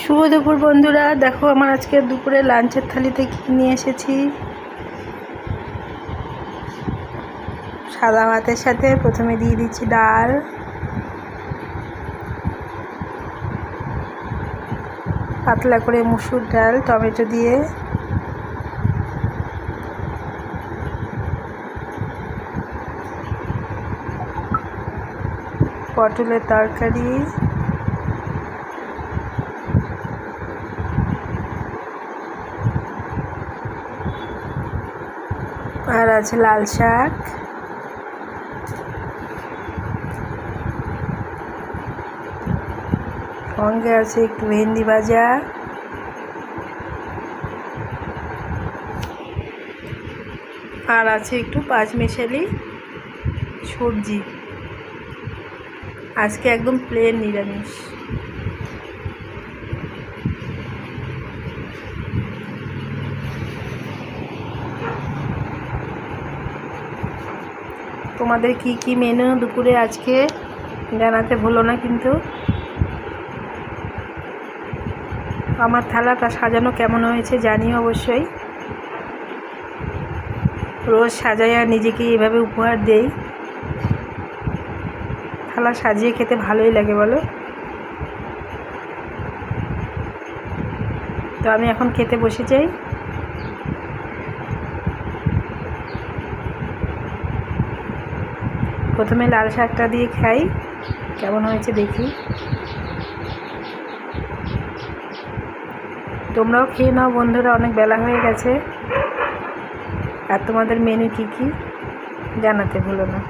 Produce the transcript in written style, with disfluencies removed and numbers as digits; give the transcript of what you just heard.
শুভ দুপুর বন্ধুরা, দেখো আমার আজকে দুপুরে লাঞ্চের থালিতে কী নিয়ে এসেছি। সাদা ভাতের সাথে প্রথমে দিয়ে দিচ্ছি ডাল, পাতলা করে মুসুর ডাল টমেটো দিয়ে, পটলের তরকারি, আর আছে লাল শাক, সঙ্গে আছে একটু ভেন্ডি ভাজা, আর আছে একটু পাঁচমিশালি সবজি। আজকে একদম প্লেন নিরামিষ। তোমাদের কি কি মেনু দুপুরে আজকে জানাতে ভুলো না কিন্তু। আমার থালাটা সাজানো কেমন হয়েছে জানিও অবশ্যই। রোজ সাজাইয়া নিজেকে এভাবে উপহার দেই, থালা সাজিয়ে খেতে ভালোই লাগে বলো। তো আমি এখন খেতে বসে যাই। প্রথমে লাল শাকটা দিয়ে খাই, কেমন হয়েছে দেখি। তোমরাও খেয়ে নাও বন্ধুরা, অনেক বেলা হয়ে গেছে। আর তোমাদের মেনু কী কী জানাতে ভুলো না।